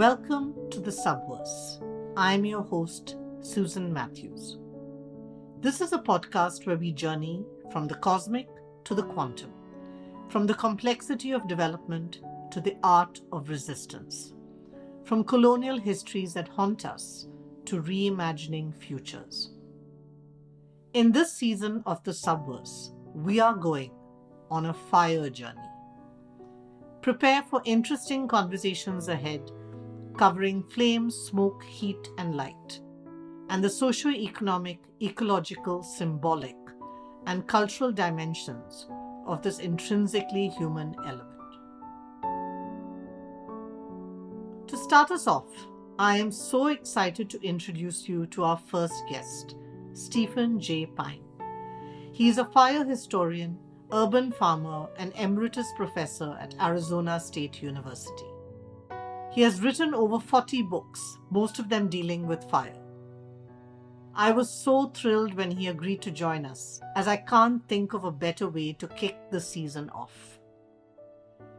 Welcome to the Subverse. I'm your host, Susan Matthews. This is a podcast where we journey from the cosmic to the quantum, from the complexity of development to the art of resistance, from colonial histories that haunt us to reimagining futures. In this season of the Subverse, we are going on a fire journey. Prepare for interesting conversations ahead, covering flame, smoke, heat, and light, and the socio-economic, ecological, symbolic, and cultural dimensions of this intrinsically human element. To start us off, I am so excited to introduce you to our first guest, Stephen J. Pyne. He is a fire historian, urban farmer, and emeritus professor at Arizona State University. He has written over 40 books, most of them dealing with fire. I was so thrilled when he agreed to join us, as I can't think of a better way to kick the season off.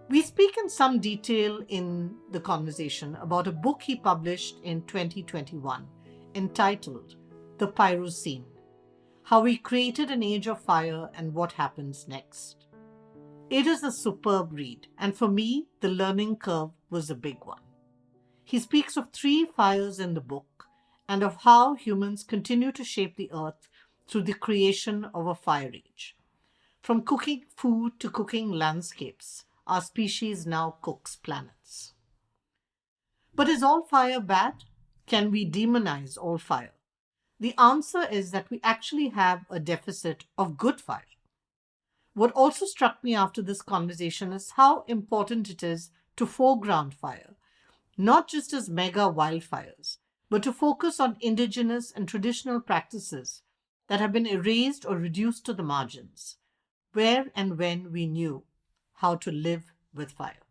We speak in some detail in the conversation about a book he published in 2021 entitled The Pyrocene: How We Created an Age of Fire and What Happens Next. It is a superb read, and for me, the learning curve was a big one. He speaks of 3 fires in the book and of how humans continue to shape the earth through the creation of a fire age. From cooking food to cooking landscapes, our species now cooks planets. But is all fire bad? Can we demonize all fire? The answer is that we actually have a deficit of good fire. What also struck me after this conversation is how important it is to foreground fire, not just as mega wildfires, but to focus on indigenous and traditional practices that have been erased or reduced to the margins, where and when we knew how to live with fire.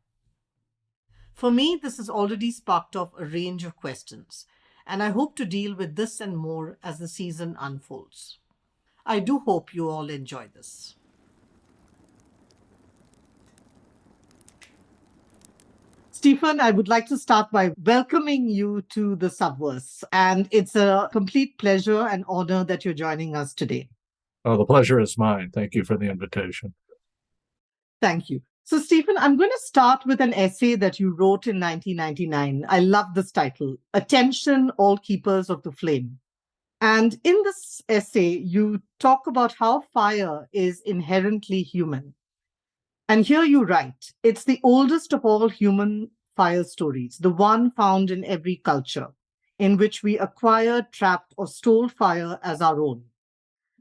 For me, this has already sparked off a range of questions, and I hope to deal with this and more as the season unfolds. I do hope you all enjoy this. Stephen, I would like to start by welcoming you to the Subverse, and it's a complete pleasure and honor that you're joining us today. Oh, the pleasure is mine. Thank you for the invitation. Thank you. So, Stephen, I'm going to start with an essay that you wrote in 1999. I love this title, Attention, All Keepers of the Flame. And in this essay, you talk about how fire is inherently human. And here you write, it's the oldest of all human fire stories, the one found in every culture, in which we acquired, trapped, or stole fire as our own.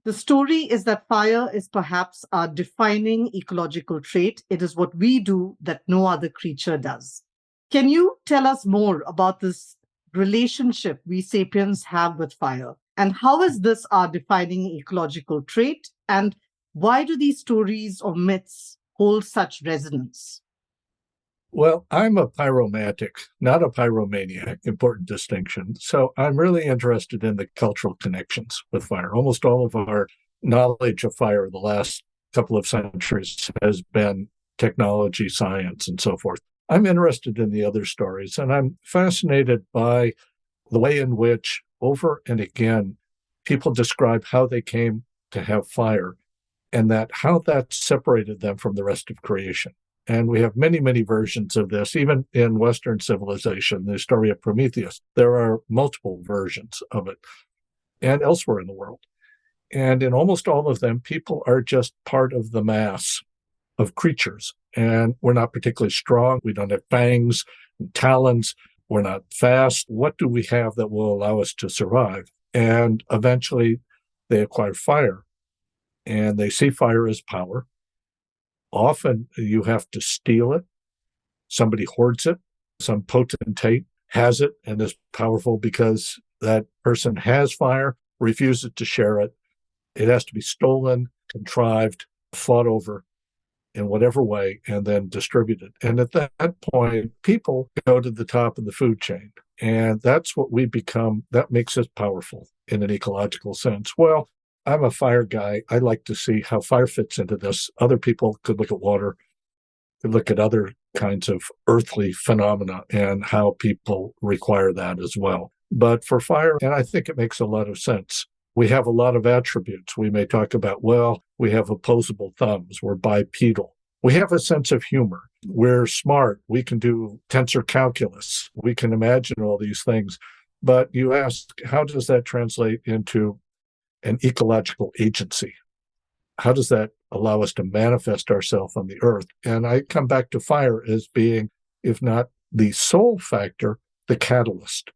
The story is that fire is perhaps our defining ecological trait. It is what we do that no other creature does. Can you tell us more about this relationship we sapiens have with fire? And how is this our defining ecological trait? And why do these stories or myths hold such resonance? Well, I'm a pyromantic, not a pyromaniac, important distinction. So I'm really interested in the cultural connections with fire. Almost all of our knowledge of fire the last couple of centuries has been technology, science, and so forth. I'm interested in the other stories, and I'm fascinated by the way in which, over and again, people describe how they came to have fire and that how that separated them from the rest of creation. And we have many, many versions of this, even in Western civilization, the story of Prometheus. There are multiple versions of it, and elsewhere in the world. And in almost all of them, people are just part of the mass of creatures. And we're not particularly strong. We don't have fangs and talons. We're not fast. What do we have that will allow us to survive? And eventually they acquire fire. And they see fire as power. Often you have to steal it. Somebody hoards it. Some potentate has it and is powerful because that person has fire, refuses to share it. It has to be stolen, contrived, fought over in whatever way, and then distributed. And at that point, people go to the top of the food chain. And that's what we become. That makes us powerful in an ecological sense. Well, I'm a fire guy. I like to see how fire fits into this. Other people could look at water, could look at other kinds of earthly phenomena and how people require that as well. But for fire, and I think it makes a lot of sense, we have a lot of attributes. We may talk about, well, we have opposable thumbs, we're bipedal. We have a sense of humor. We're smart. We can do tensor calculus. We can imagine all these things. But you ask, how does that translate into an ecological agency? How does that allow us to manifest ourselves on the earth? And I come back to fire as being, if not the sole factor, the catalyst.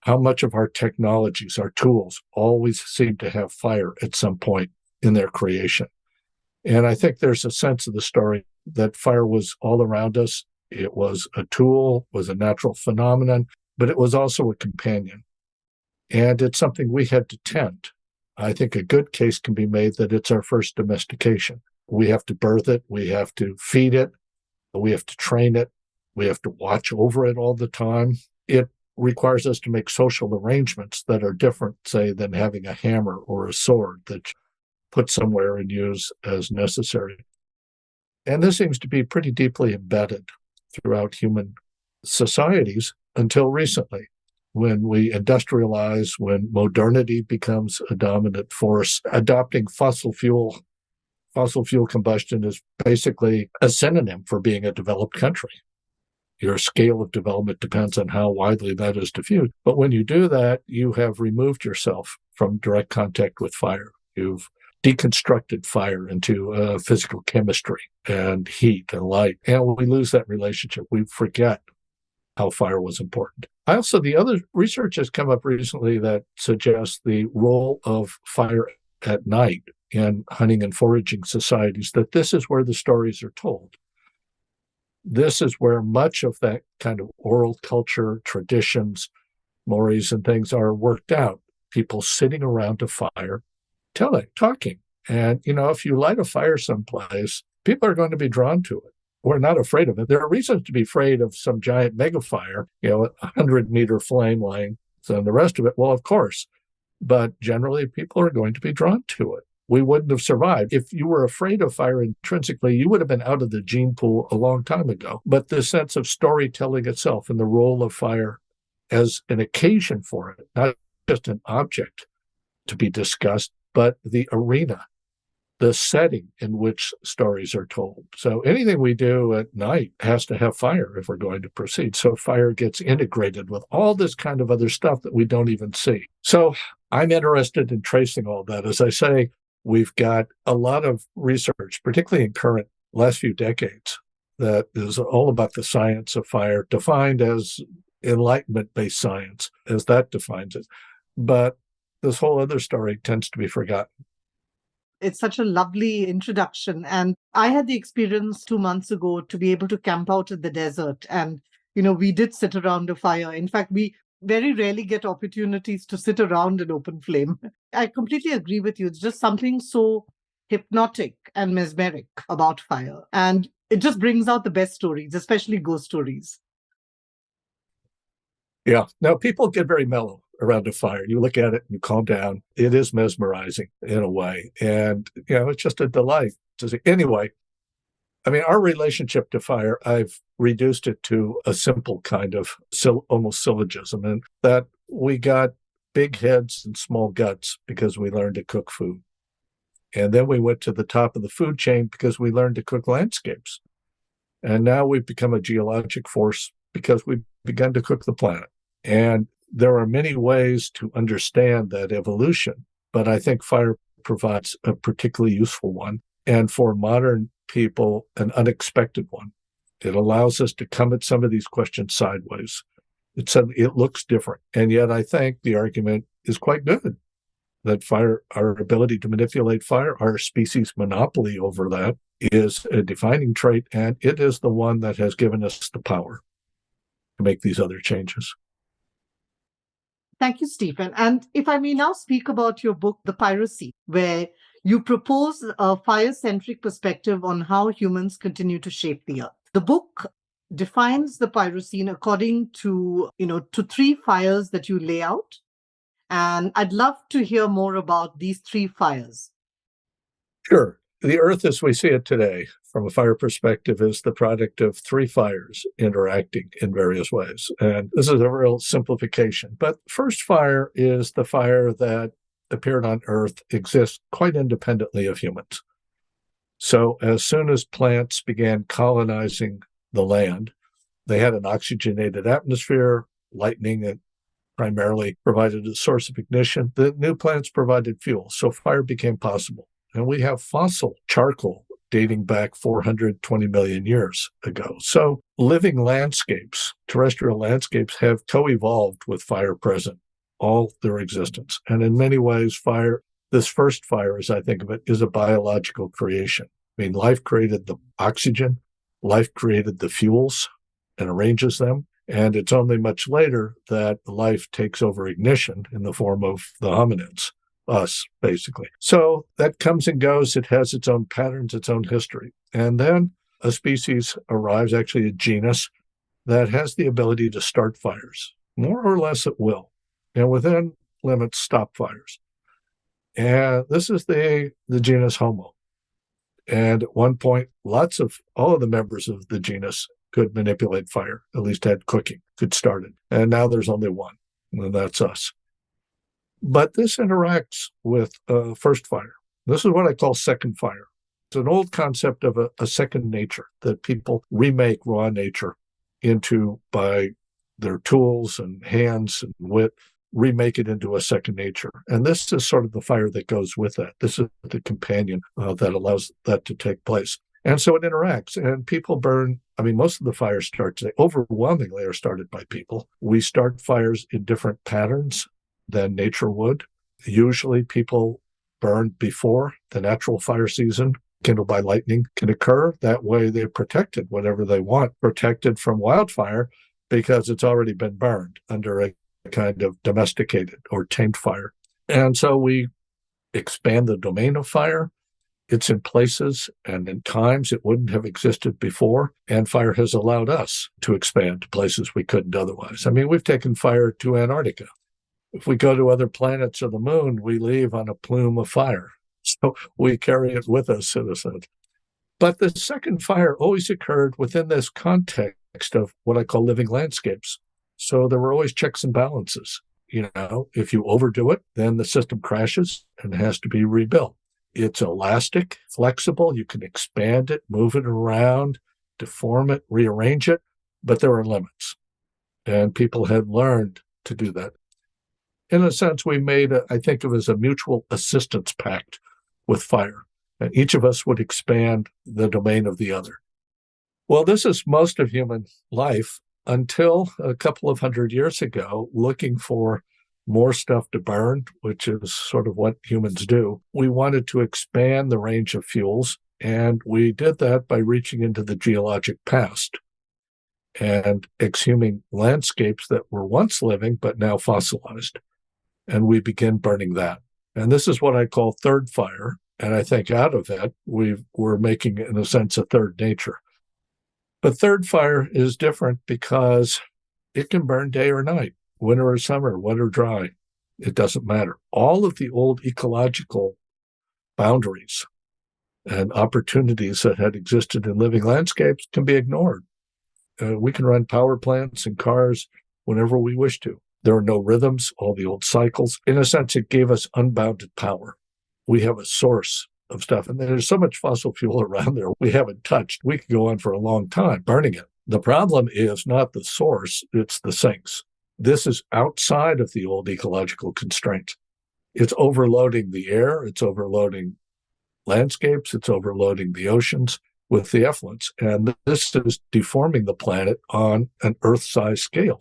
How much of our technologies, our tools, always seem to have fire at some point in their creation. And I think there's a sense of the story that fire was all around us. It was a tool, was a natural phenomenon, but it was also a companion. And it's something we had to tend. I think a good case can be made that it's our first domestication. We have to birth it. We have to feed it. We have to train it. We have to watch over it all the time. It requires us to make social arrangements that are different, say, than having a hammer or a sword that you put somewhere and use as necessary. And this seems to be pretty deeply embedded throughout human societies until recently, when we industrialize, when modernity becomes a dominant force. Adopting fossil fuel combustion is basically a synonym for being a developed country. Your scale of development depends on how widely that is diffused. But when you do that, you have removed yourself from direct contact with fire. You've deconstructed fire into physical chemistry and heat and light. And when we lose that relationship, we forget how fire was important. The other research has come up recently that suggests the role of fire at night in hunting and foraging societies, that this is where the stories are told. This is where much of that kind of oral culture, traditions, mores and things are worked out. People sitting around a fire, talking. And, if you light a fire someplace, people are going to be drawn to it. We're not afraid of it. There are reasons to be afraid of some giant mega fire, a 100-meter flame laying, and the rest of it. Well, of course. But generally, people are going to be drawn to it. We wouldn't have survived. If you were afraid of fire intrinsically, you would have been out of the gene pool a long time ago. But the sense of storytelling itself and the role of fire as an occasion for it, not just an object to be discussed, but the arena, the setting in which stories are told. So anything we do at night has to have fire if we're going to proceed. So fire gets integrated with all this kind of other stuff that we don't even see. So I'm interested in tracing all that. As I say, we've got a lot of research, particularly in current last few decades, that is all about the science of fire, defined as enlightenment-based science, as that defines it. But this whole other story tends to be forgotten. It's such a lovely introduction. And I had the experience 2 months ago to be able to camp out in the desert. And, we did sit around a fire. In fact, we very rarely get opportunities to sit around an open flame. I completely agree with you. It's just something so hypnotic and mesmeric about fire. And it just brings out the best stories, especially ghost stories. Yeah. Now, people get very mellow around a fire. You look at it and you calm down. It is mesmerizing in a way. And, it's just a delight to see. Anyway, our relationship to fire, I've reduced it to a simple kind of almost syllogism, and that we got big heads and small guts because we learned to cook food. And then we went to the top of the food chain because we learned to cook landscapes. And now we've become a geologic force because we've begun to cook the planet. And there are many ways to understand that evolution, but I think fire provides a particularly useful one. And for modern people, an unexpected one. It allows us to come at some of these questions sideways. It looks different. And yet I think the argument is quite good that fire, our ability to manipulate fire, our species' monopoly over that is a defining trait, and it is the one that has given us the power to make these other changes. Thank you, Stephen. And if I may now speak about your book, The Pyrocene, where you propose a fire-centric perspective on how humans continue to shape the earth. The book defines the Pyrocene according to 3 fires that you lay out. And I'd love to hear more about these 3 fires. Sure. The Earth as we see it today, from a fire perspective, is the product of three fires interacting in various ways. And this is a real simplification. But first fire is the fire that appeared on Earth, exists quite independently of humans. So as soon as plants began colonizing the land, they had an oxygenated atmosphere, lightning primarily provided a source of ignition. The new plants provided fuel, so fire became possible. And we have fossil charcoal dating back 420 million years ago. So living landscapes, terrestrial landscapes, have co-evolved with fire present all their existence. And in many ways, fire, this first fire, as I think of it, is a biological creation. I mean, life created the oxygen, life created the fuels and arranges them. And it's only much later that life takes over ignition in the form of the hominids, us, basically. So that comes and goes. It has its own patterns, its own history. And then a species arrives, actually a genus, that has the ability to start fires, more or less at will, and within limits, stop fires. And this is the genus Homo. And at one point, all of the members of the genus could manipulate fire, at least had cooking, could start it. And now there's only one, and that's us. But this interacts with first fire. This is what I call second fire. It's an old concept of a second nature that people remake raw nature into by their tools and hands and wit, remake it into a second nature. And this is sort of the fire that goes with that. This is the companion that allows that to take place. And so it interacts, and people burn. I mean, most of the fires overwhelmingly are started by people. We start fires in different patterns than nature would. Usually people burn before the natural fire season, kindled by lightning, can occur. That way they're protected, whatever they want, protected from wildfire because it's already been burned under a kind of domesticated or tamed fire. And so we expand the domain of fire. It's in places and in times it wouldn't have existed before, and fire has allowed us to expand to places we couldn't otherwise. I mean, we've taken fire to Antarctica. If we go to other planets or the moon, we leave on a plume of fire. So we carry it with us, in a sense. But the second fire always occurred within this context of what I call living landscapes. So there were always checks and balances. You know, if you overdo it, then the system crashes and has to be rebuilt. It's elastic, flexible. You can expand it, move it around, deform it, rearrange it, but there are limits. And people had learned to do that. In a sense, we made, I think of it as a mutual assistance pact with fire. And each of us would expand the domain of the other. Well, this is most of human life until a couple of hundred years ago, looking for more stuff to burn, which is sort of what humans do. We wanted to expand the range of fuels, and we did that by reaching into the geologic past and exhuming landscapes that were once living but now fossilized. And we begin burning that. And this is what I call third fire. And I think out of that, we're making, in a sense, a third nature. But third fire is different because it can burn day or night, winter or summer, wet or dry. It doesn't matter. All of the old ecological boundaries and opportunities that had existed in living landscapes can be ignored. We can run power plants and cars whenever we wish to. There are no rhythms, all the old cycles. In a sense, it gave us unbounded power. We have a source of stuff, and there's so much fossil fuel around there we haven't touched. We could go on for a long time burning it. The problem is not the source, it's the sinks. This is outside of the old ecological constraints. It's overloading the air, it's overloading landscapes, it's overloading the oceans with the effluents. And this is deforming the planet on an Earth-sized scale.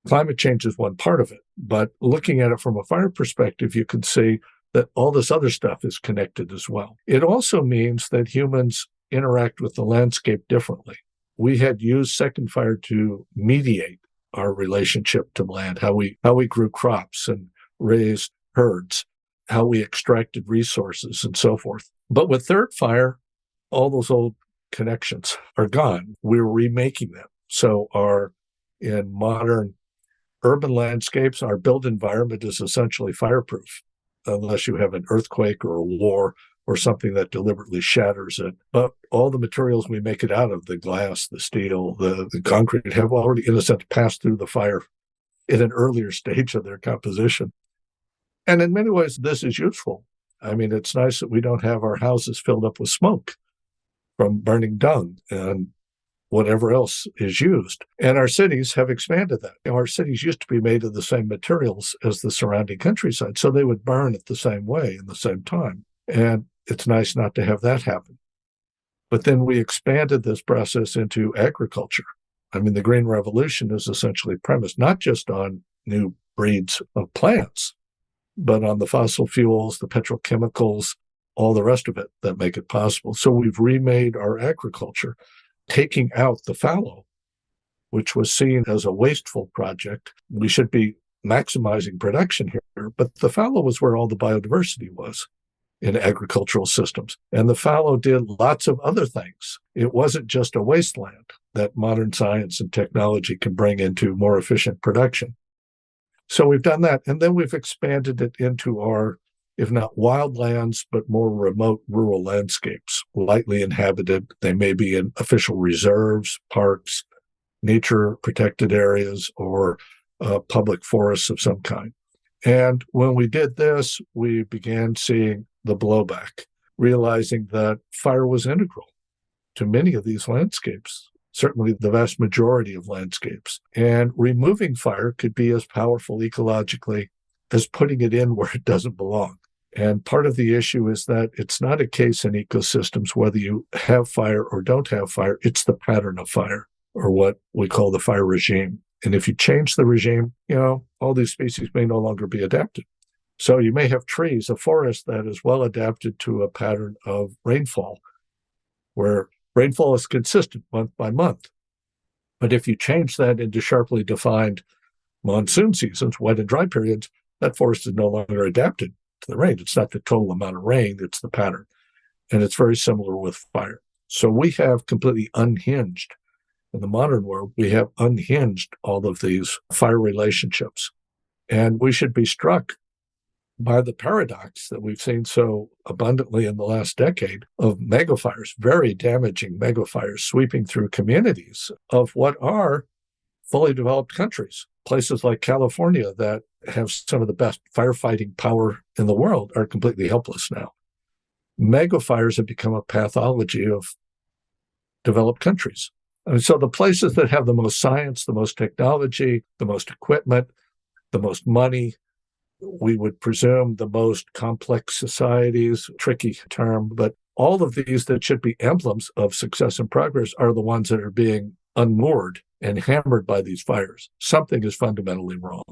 Climate change is one part of it, but looking at it from a fire perspective, you can see that all this other stuff is connected as well. It also means that humans interact with the landscape differently. We had used second fire to mediate our relationship to land, how we grew crops and raised herds, how we extracted resources and so forth. But with third fire, all those old connections are gone. We're remaking them. So in modern urban landscapes, our built environment is essentially fireproof, unless you have an earthquake or a war or something that deliberately shatters it. But all the materials we make it out of, the glass, the steel, the concrete, have already, in a sense, passed through the fire in an earlier stage of their composition. And in many ways, this is useful. I mean, it's nice that we don't have our houses filled up with smoke from burning dung and whatever else is used. And our cities have expanded that. Our cities used to be made of the same materials as the surrounding countryside, so they would burn at the same way in the same time. And it's nice not to have that happen. But then we expanded this process into agriculture. I mean, the Green Revolution is essentially premised not just on new breeds of plants, but on the fossil fuels, the petrochemicals, all the rest of it that make it possible. So we've remade our agriculture, taking out the fallow, which was seen as a wasteful project. We should be maximizing production here, but the fallow was where all the biodiversity was in agricultural systems. And the fallow did lots of other things. It wasn't just a wasteland that modern science and technology can bring into more efficient production. So we've done that, and then we've expanded it into our, if not wildlands, but more remote rural landscapes, lightly inhabited. They may be in official reserves, parks, nature protected areas, or public forests of some kind. And when we did this, we began seeing the blowback, realizing that fire was integral to many of these landscapes, certainly the vast majority of landscapes. And removing fire could be as powerful ecologically as putting it in where it doesn't belong. And part of the issue is that it's not a case in ecosystems whether you have fire or don't have fire, it's the pattern of fire, or what we call the fire regime. And if you change the regime, all these species may no longer be adapted. So you may have trees, a forest that is well adapted to a pattern of rainfall, where rainfall is consistent month by month. But if you change that into sharply defined monsoon seasons, wet and dry periods, that forest is no longer adapted to the rain. It's not the total amount of rain, it's the pattern. And it's very similar with fire. So we have completely unhinged, in the modern world, we have unhinged all of these fire relationships. And we should be struck by the paradox that we've seen so abundantly in the last decade of megafires, very damaging megafires sweeping through communities of what are fully developed countries. Places like California that have some of the best firefighting power in the world are completely helpless now. Megafires have become a pathology of developed countries. And so the places that have the most science, the most technology, the most equipment, the most money, we would presume the most complex societies, tricky term, but all of these that should be emblems of success and progress are the ones that are being unmoored and hammered by these fires. Something is fundamentally wrong.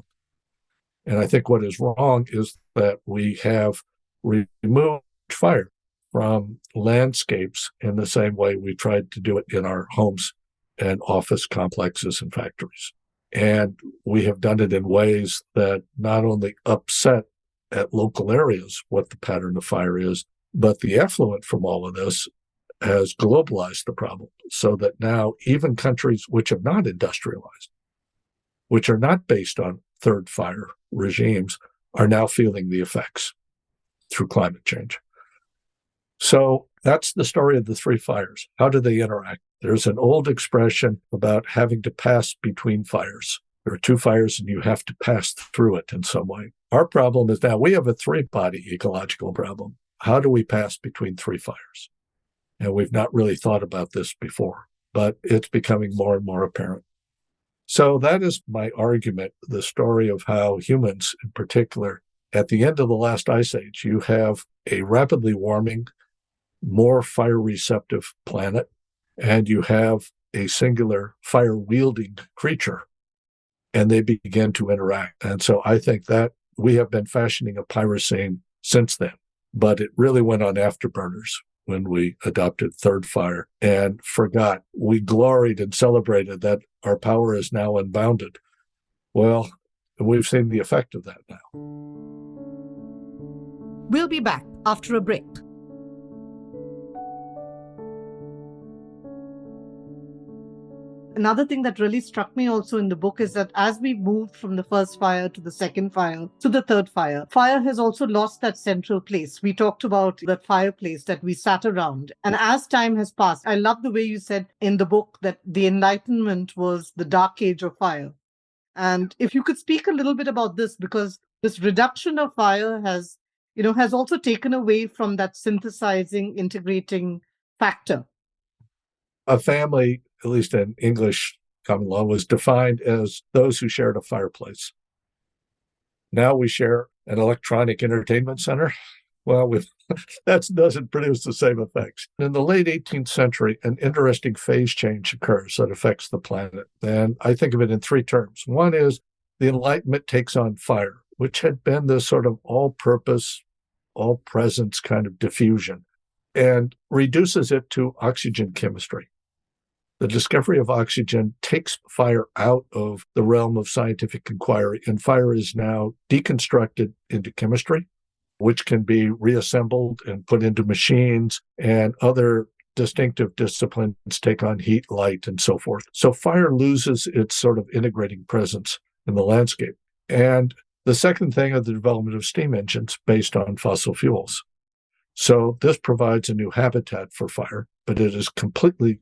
And I think what is wrong is that we have removed fire from landscapes in the same way we tried to do it in our homes and office complexes and factories. And we have done it in ways that not only upset at local areas what the pattern of fire is, but the effluent from all of this has globalized the problem so that now even countries which have not industrialized, which are not based on third fire regimes, are now feeling the effects through climate change. So that's the story of the three fires. How do they interact? There's an old expression about having to pass between fires. There are two fires and you have to pass through it in some way. Our problem is now we have a three-body ecological problem. How do we pass between three fires? And we've not really thought about this before, but it's becoming more and more apparent. So that is my argument, the story of how humans in particular, at the end of the last ice age, you have a rapidly warming, more fire-receptive planet, and you have a singular fire-wielding creature, and they begin to interact. And so I think that we have been fashioning a Pyrocene since then, but it really went on afterburners when we adopted third fire and forgot. We gloried and celebrated that our power is now unbounded. Well, we've seen the effect of that now. We'll be back after a break. Another thing that really struck me also in the book is that as we moved from the first fire to the second fire to the third fire, fire has also lost that central place. We talked about that fireplace that we sat around. And as time has passed, I love the way you said in the book that the Enlightenment was the dark age of fire. And if you could speak a little bit about this, because this reduction of fire has also taken away from that synthesizing, integrating factor. A family, at least in English common law, was defined as those who shared a fireplace. Now we share an electronic entertainment center. Well, that doesn't produce the same effects. In the late 18th century, an interesting phase change occurs that affects the planet. And I think of it in three terms. One is the Enlightenment takes on fire, which had been this sort of all-purpose, all-presence kind of diffusion, and reduces it to oxygen chemistry. The discovery of oxygen takes fire out of the realm of scientific inquiry, and fire is now deconstructed into chemistry, which can be reassembled and put into machines, and other distinctive disciplines take on heat, light, and so forth. So fire loses its sort of integrating presence in the landscape. And the second thing is the development of steam engines based on fossil fuels. So this provides a new habitat for fire, but it is completely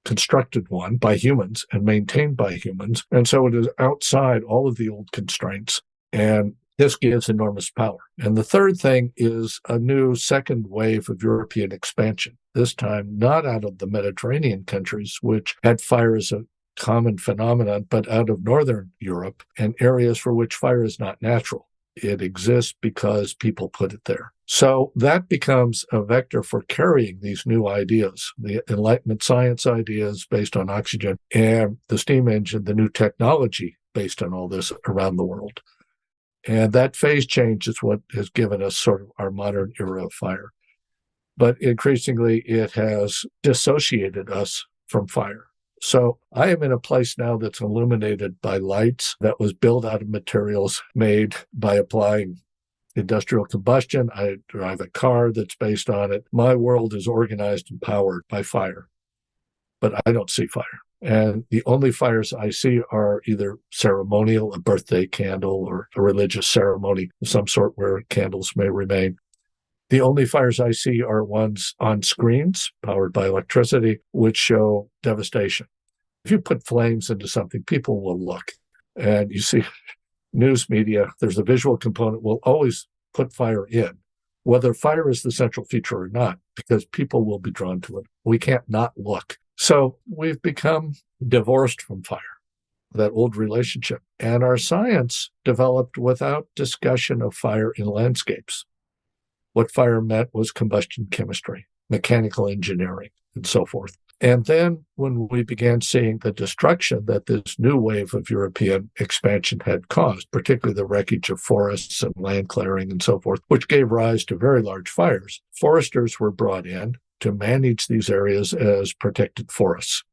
constructed one by humans and maintained by humans. And so it is outside all of the old constraints. And this gives enormous power. And the third thing is a new second wave of European expansion, this time not out of the Mediterranean countries, which had fire as a common phenomenon, but out of Northern Europe and areas for which fire is not natural. It exists because people put it there. So that becomes a vector for carrying these new ideas, the Enlightenment science ideas based on oxygen, and the steam engine, the new technology based on all this around the world. And that phase change is what has given us sort of our modern era of fire. But increasingly, it has dissociated us from fire. So I am in a place now that's illuminated by lights that was built out of materials made by applying industrial combustion. I drive a car that's based on it. My world is organized and powered by fire, but I don't see fire. And the only fires I see are either ceremonial, a birthday candle, or a religious ceremony of some sort where candles may remain. The only fires I see are ones on screens powered by electricity, which show devastation. If you put flames into something, people will look. And you see news media, there's a visual component, will always put fire in, whether fire is the central feature or not, because people will be drawn to it. We can't not look. So we've become divorced from fire, that old relationship. And our science developed without discussion of fire in landscapes. What fire meant was combustion chemistry, mechanical engineering, and so forth. And then when we began seeing the destruction that this new wave of European expansion had caused, particularly the wreckage of forests and land clearing and so forth, which gave rise to very large fires, foresters were brought in to manage these areas as protected forests,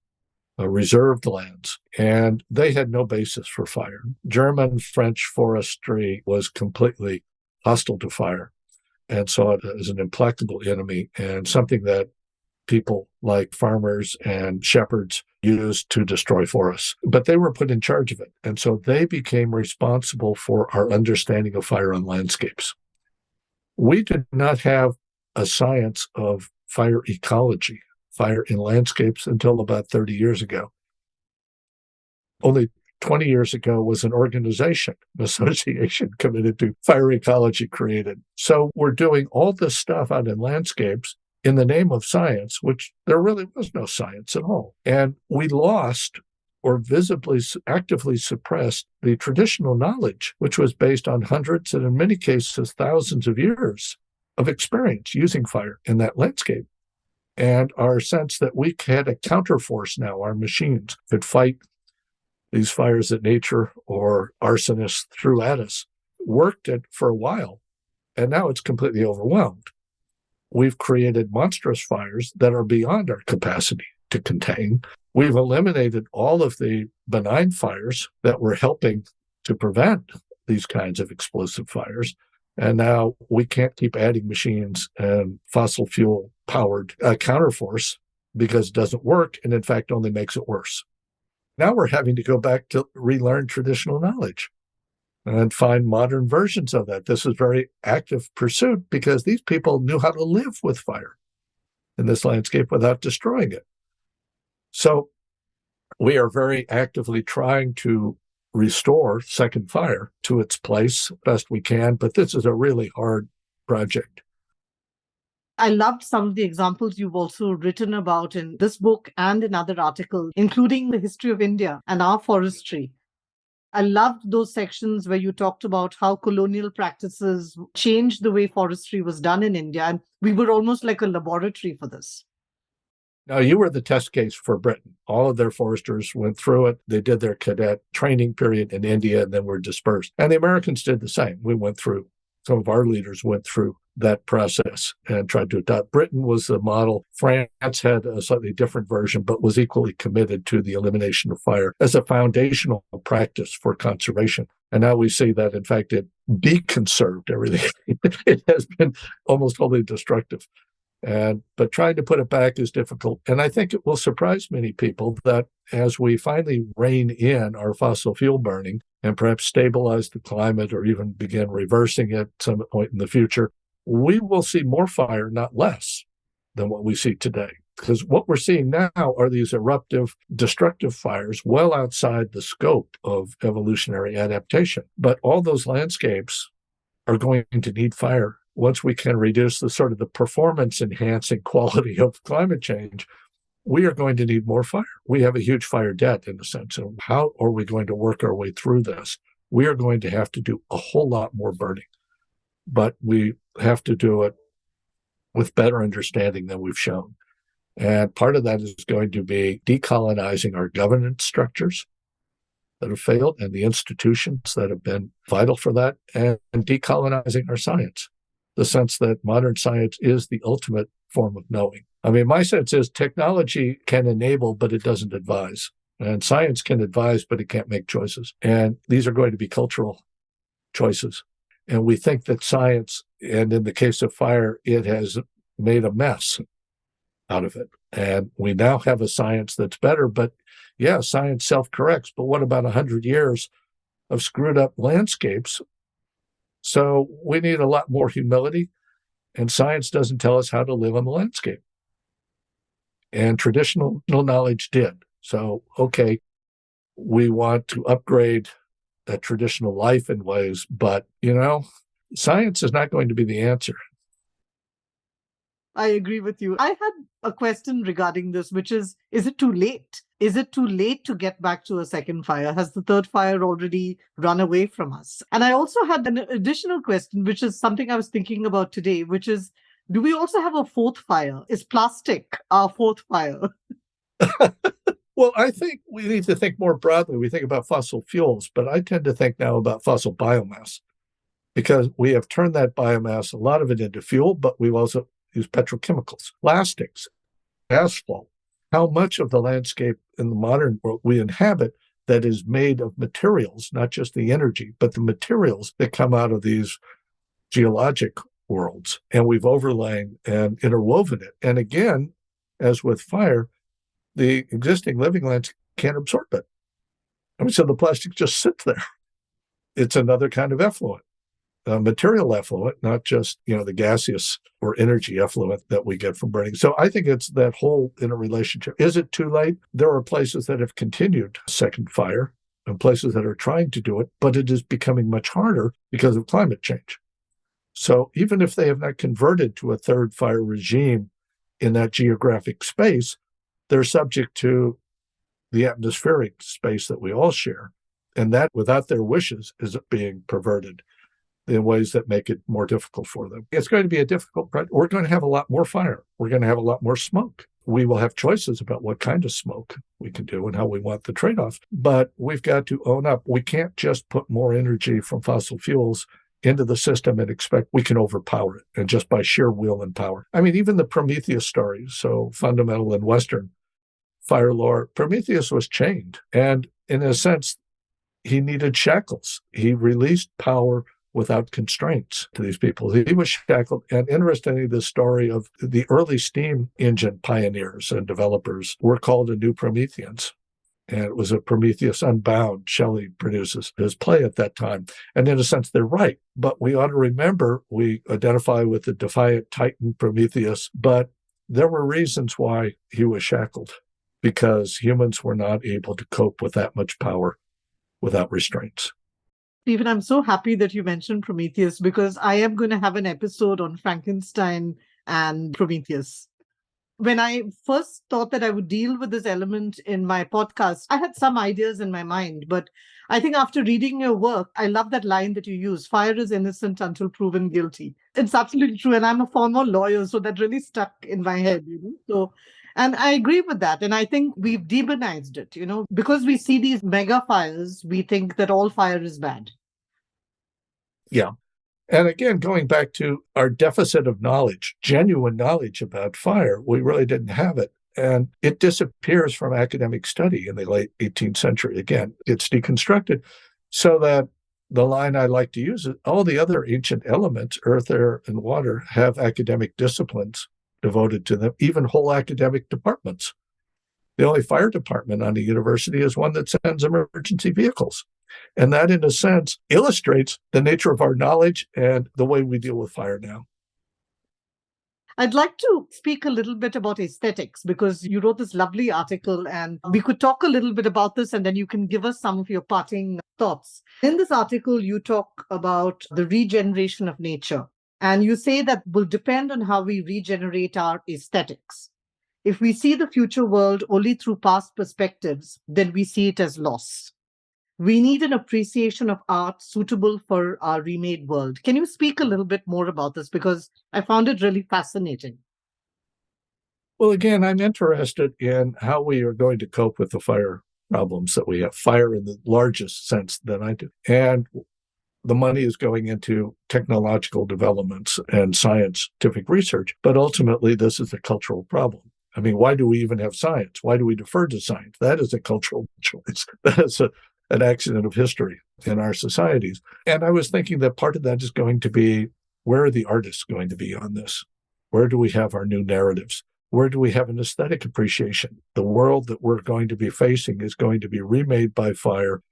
reserved lands, and they had no basis for fire. German, French forestry was completely hostile to fire and saw it as an implacable enemy and something that people like farmers and shepherds used to destroy forests. But they were put in charge of it. And so they became responsible for our understanding of fire on landscapes. We did not have a science of fire ecology, fire in landscapes, until about 30 years ago. Only 20 years ago was an organization, an association committed to fire ecology created. So we're doing all this stuff out in landscapes in the name of science, which there really was no science at all. And we lost or visibly, actively suppressed the traditional knowledge, which was based on hundreds and in many cases thousands of years of experience using fire in that landscape. And our sense that we had a counterforce now, our machines could fight these fires that nature or arsonists threw at us, worked it for a while, and now it's completely overwhelmed. We've created monstrous fires that are beyond our capacity to contain. We've eliminated all of the benign fires that were helping to prevent these kinds of explosive fires. And now we can't keep adding machines and fossil fuel powered counterforce because it doesn't work and in fact only makes it worse. Now we're having to go back to relearn traditional knowledge and find modern versions of that. This is very active pursuit because these people knew how to live with fire in this landscape without destroying it. So we are very actively trying to restore second fire to its place best we can, but this is a really hard project. I loved some of the examples you've also written about in this book and in other articles, including the history of India and our forestry. I loved those sections where you talked about how colonial practices changed the way forestry was done in India. And we were almost like a laboratory for this. Now, you were the test case for Britain. All of their foresters went through it. They did their cadet training period in India and then were dispersed. And the Americans did the same. Some of our leaders went through that process and tried to adopt. Britain was the model. France had a slightly different version, but was equally committed to the elimination of fire as a foundational practice for conservation. And now we see that, in fact, it deconserved everything. It has been almost wholly destructive. But trying to put it back is difficult. And I think it will surprise many people that as we finally rein in our fossil fuel burning and perhaps stabilize the climate or even begin reversing it at some point in the future, we will see more fire, not less, than what we see today. Because what we're seeing now are these eruptive, destructive fires well outside the scope of evolutionary adaptation. But all those landscapes are going to need fire. Once we can reduce the performance enhancing quality of climate change, we are going to need more fire. We have a huge fire debt in a sense. And how are we going to work our way through this? We are going to have to do a whole lot more burning, but we have to do it with better understanding than we've shown. And part of that is going to be decolonizing our governance structures that have failed and the institutions that have been vital for that, and decolonizing our science. The sense that modern science is the ultimate form of knowing. I mean, my sense is technology can enable, but it doesn't advise. And science can advise, but it can't make choices. And these are going to be cultural choices. And we think that science, and in the case of fire, it has made a mess out of it. And we now have a science that's better, but yeah, science self-corrects. But what about 100 years of screwed up landscapes? So we need a lot more humility, and science doesn't tell us how to live on the landscape. And traditional knowledge did. So, okay, we want to upgrade a traditional life in ways, but, science is not going to be the answer. I agree with you. I had a question regarding this, which is it too late? Is it too late to get back to a second fire? Has the third fire already run away from us? And I also had an additional question, which is something I was thinking about today, which is, do we also have a fourth fire? Is plastic our fourth fire? Well, I think we need to think more broadly. We think about fossil fuels, but I tend to think now about fossil biomass because we have turned that biomass, a lot of it into fuel, but we've also used petrochemicals, plastics, asphalt. How much of the landscape in the modern world we inhabit that is made of materials, not just the energy, but the materials that come out of these geologic worlds. And we've overlain and interwoven it. And again, as with fire, the existing living lands can't absorb it. So the plastic just sits there. It's another kind of effluent, material effluent, not just, the gaseous or energy effluent that we get from burning. So I think it's that whole interrelationship. Is it too late? There are places that have continued second fire and places that are trying to do it, but it is becoming much harder because of climate change. So even if they have not converted to a third fire regime in that geographic space, they're subject to the atmospheric space that we all share. And that, without their wishes, is being perverted in ways that make it more difficult for them. It's going to be a difficult project. We're going to have a lot more fire. We're going to have a lot more smoke. We will have choices about what kind of smoke we can do and how we want the trade-off. But we've got to own up. We can't just put more energy from fossil fuels into the system and expect we can overpower it, and just by sheer will and power. I mean, even the Prometheus story, so fundamental in Western fire lore, Prometheus was chained. And in a sense, he needed shackles. He released power without constraints to these people. He was shackled. And interestingly, the story of the early steam engine pioneers and developers were called the New Prometheans. And it was a Prometheus Unbound Shelley produces his play at that time. And in a sense, they're right. But we ought to remember we identify with the defiant Titan Prometheus, but there were reasons why he was shackled, because humans were not able to cope with that much power without restraints. Stephen, I'm so happy that you mentioned Prometheus because I am going to have an episode on Frankenstein and Prometheus. When I first thought that I would deal with this element in my podcast, I had some ideas in my mind, but I think after reading your work, I love that line that you use, fire is innocent until proven guilty. It's absolutely true. And I'm a former lawyer, so that really stuck in my head, So, and I agree with that. And I think we've demonized it, because we see these mega fires, we think that all fire is bad. Yeah. And again, going back to our deficit of knowledge, genuine knowledge about fire, we really didn't have it. And it disappears from academic study in the late 18th century. Again, it's deconstructed so that the line I like to use is all the other ancient elements, earth, air, and water, have academic disciplines devoted to them, even whole academic departments. The only fire department on a university is one that sends emergency vehicles. And that, in a sense, illustrates the nature of our knowledge and the way we deal with fire now. I'd like to speak a little bit about aesthetics because you wrote this lovely article and we could talk a little bit about this and then you can give us some of your parting thoughts. In this article, you talk about the regeneration of nature and you say that will depend on how we regenerate our aesthetics. If we see the future world only through past perspectives, then we see it as loss. We need an appreciation of art suitable for our remade world. Can you speak a little bit more about this? Because I found it really fascinating. Well, again, I'm interested in how we are going to cope with the fire problems that we have, fire in the largest sense that I do. And the money is going into technological developments and scientific research. But ultimately, this is a cultural problem. I mean, why do we even have science? Why do we defer to science? That is a cultural choice. That is an accident of history in our societies. And I was thinking that part of that is going to be, where are the artists going to be on this? Where do we have our new narratives? Where do we have an aesthetic appreciation? The world that we're going to be facing is going to be remade by fire,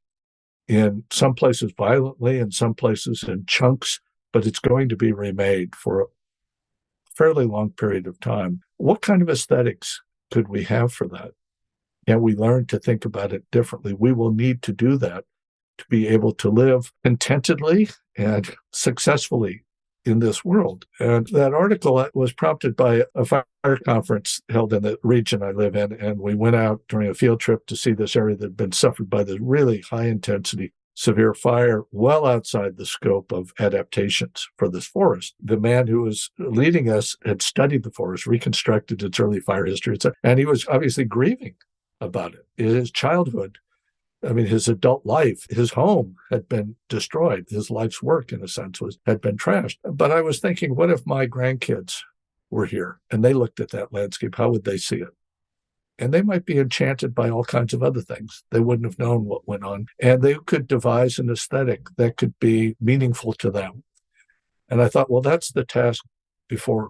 in some places violently, in some places in chunks, but it's going to be remade for a fairly long period of time. What kind of aesthetics could we have for that? Can we learn to think about it differently? We will need to do that to be able to live contentedly and successfully in this world. And that article was prompted by a fire conference held in the region I live in. And we went out during a field trip to see this area that had been suffered by this really high intensity, severe fire, well outside the scope of adaptations for this forest. The man who was leading us had studied the forest, reconstructed its early fire history, and he was obviously grieving about it. His childhood, his adult life, his home had been destroyed. His life's work, in a sense, had been trashed. But I was thinking, what if my grandkids were here and they looked at that landscape? How would they see it? And they might be enchanted by all kinds of other things. They wouldn't have known what went on. And they could devise an aesthetic that could be meaningful to them. And I thought, well, that's the task before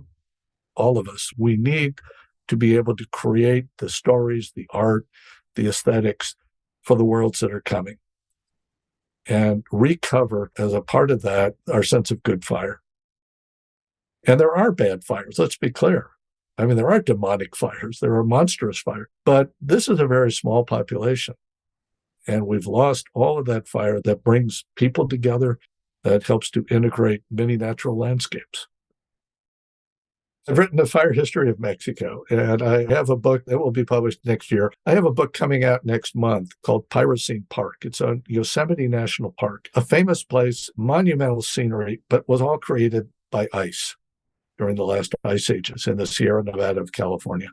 all of us. We need to be able to create the stories, the art, the aesthetics for the worlds that are coming, and recover as a part of that our sense of good fire. And there are bad fires, let's be clear. There are demonic fires, there are monstrous fires, but this is a very small population. And we've lost all of that fire that brings people together, that helps to integrate many natural landscapes. I've written a fire history of Mexico, and I have a book that will be published next year. I have a book coming out next month called Pyrocene Park. It's on Yosemite National Park, a famous place, monumental scenery, but was all created by ice during the last ice ages in the Sierra Nevada of California.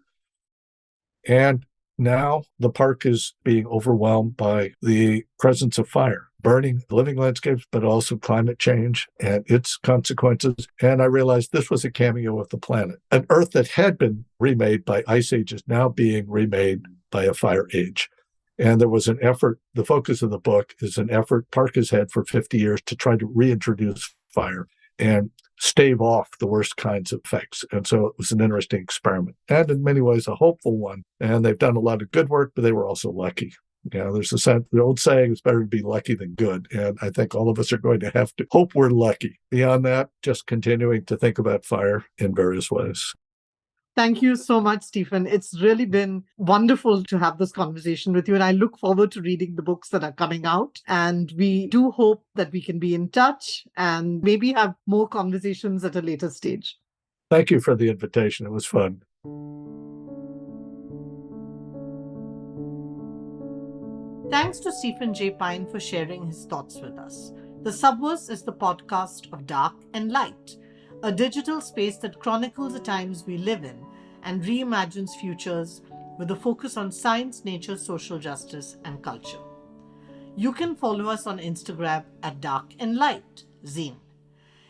And now the park is being overwhelmed by the presence of fire, burning living landscapes, but also climate change and its consequences. And I realized this was a cameo of the planet. An Earth that had been remade by ice ages now being remade by a fire age. And there was an effort, the focus of the book is an effort Park has had for 50 years to try to reintroduce fire and stave off the worst kinds of effects. And so it was an interesting experiment and in many ways a hopeful one. And they've done a lot of good work, but they were also lucky There's the old saying, it's better to be lucky than good. And I think all of us are going to have to hope we're lucky. Beyond that, just continuing to think about fire in various ways. Thank you so much, Stephen. It's really been wonderful to have this conversation with you. And I look forward to reading the books that are coming out. And we do hope that we can be in touch and maybe have more conversations at a later stage. Thank you for the invitation. It was fun. Thanks to Stephen J. Pyne for sharing his thoughts with us. The Subverse is the podcast of Dark and Light, a digital space that chronicles the times we live in and reimagines futures with a focus on science, nature, social justice, and culture. You can follow us on Instagram at Dark and Light Zine.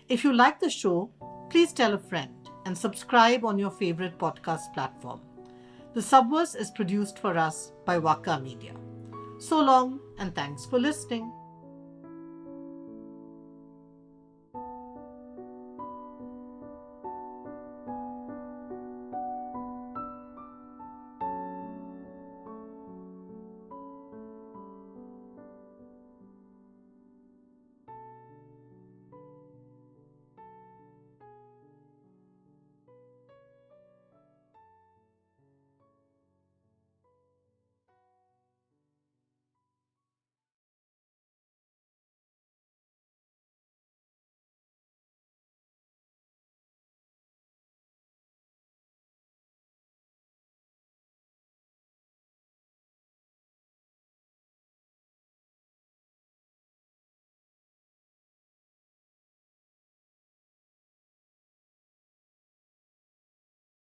If you like the show, please tell a friend and subscribe on your favorite podcast platform. The Subverse is produced for us by Waka Media. So long, and thanks for listening.